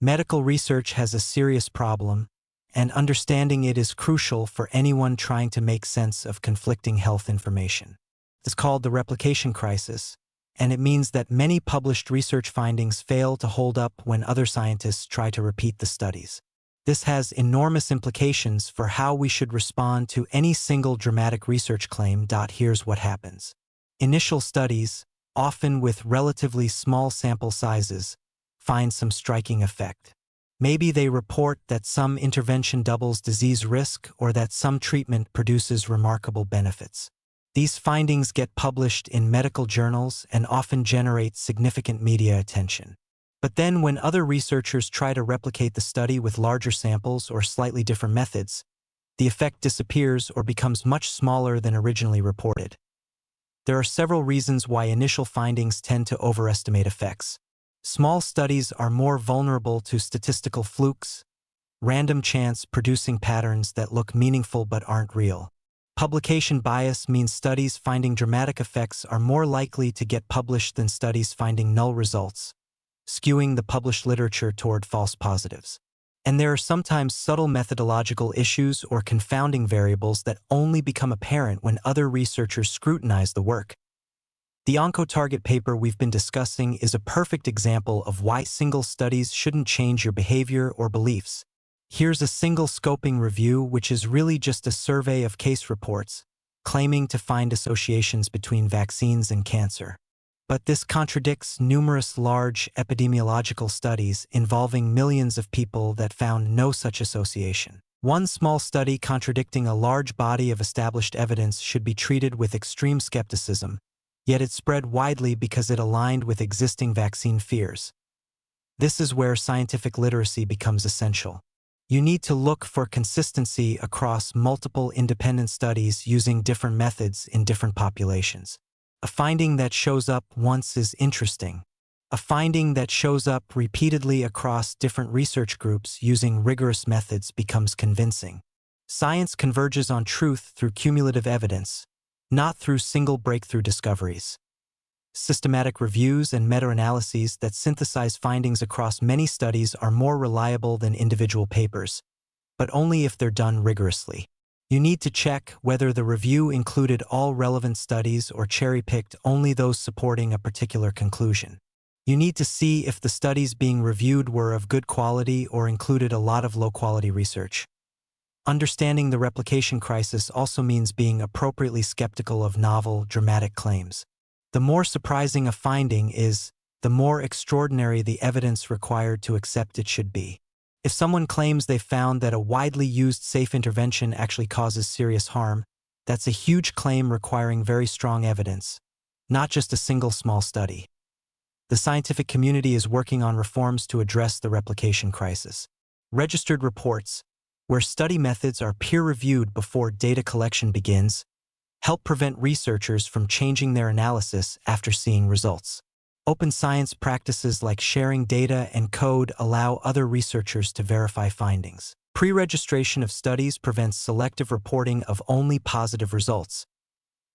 Medical research has a serious problem, and understanding it is crucial for anyone trying to make sense of conflicting health information. It's called the replication crisis, and it means that many published research findings fail to hold up when other scientists try to repeat the studies. This has enormous implications for how we should respond to any single dramatic research claim. Here's what happens. Initial studies, often with relatively small sample sizes, find some striking effect. Maybe they report that some intervention doubles disease risk or that some treatment produces remarkable benefits. These findings get published in medical journals and often generate significant media attention. But then when other researchers try to replicate the study with larger samples or slightly different methods, the effect disappears or becomes much smaller than originally reported. There are several reasons why initial findings tend to overestimate effects. Small studies are more vulnerable to statistical flukes, random chance producing patterns that look meaningful but aren't real. Publication bias means studies finding dramatic effects are more likely to get published than studies finding null results, skewing the published literature toward false positives. And there are sometimes subtle methodological issues or confounding variables that only become apparent when other researchers scrutinize the work. The OncoTarget paper we've been discussing is a perfect example of why single studies shouldn't change your behavior or beliefs. Here's a single scoping review, which is really just a survey of case reports, claiming to find associations between vaccines and cancer. But this contradicts numerous large epidemiological studies involving millions of people that found no such association. One small study contradicting a large body of established evidence should be treated with extreme skepticism, yet it spread widely because it aligned with existing vaccine fears. This is where scientific literacy becomes essential. You need to look for consistency across multiple independent studies using different methods in different populations. A finding that shows up once is interesting. A finding that shows up repeatedly across different research groups using rigorous methods becomes convincing. Science converges on truth through cumulative evidence, not through single breakthrough discoveries. Systematic reviews and meta-analyses that synthesize findings across many studies are more reliable than individual papers, but only if they're done rigorously. You need to check whether the review included all relevant studies or cherry-picked only those supporting a particular conclusion. You need to see if the studies being reviewed were of good quality or included a lot of low-quality research. Understanding the replication crisis also means being appropriately skeptical of novel, dramatic claims. The more surprising a finding is, the more extraordinary the evidence required to accept it should be. If someone claims they found that a widely used safe intervention actually causes serious harm, that's a huge claim requiring very strong evidence, not just a single small study. The scientific community is working on reforms to address the replication crisis. Registered reports, where study methods are peer-reviewed before data collection begins, help prevent researchers from changing their analysis after seeing results. Open science practices like sharing data and code allow other researchers to verify findings. Pre-registration of studies prevents selective reporting of only positive results.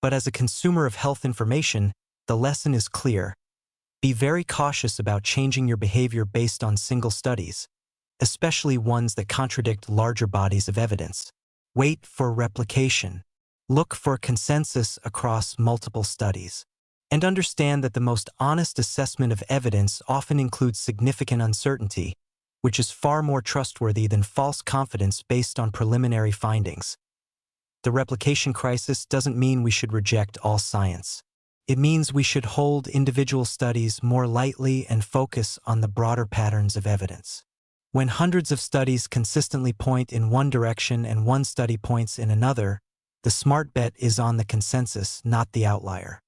But as a consumer of health information, the lesson is clear. Be very cautious about changing your behavior based on single studies, especially ones that contradict larger bodies of evidence. Wait for replication. Look for consensus across multiple studies. And understand that the most honest assessment of evidence often includes significant uncertainty, which is far more trustworthy than false confidence based on preliminary findings. The replication crisis doesn't mean we should reject all science. It means we should hold individual studies more lightly and focus on the broader patterns of evidence. When hundreds of studies consistently point in one direction and one study points in another, the smart bet is on the consensus, not the outlier.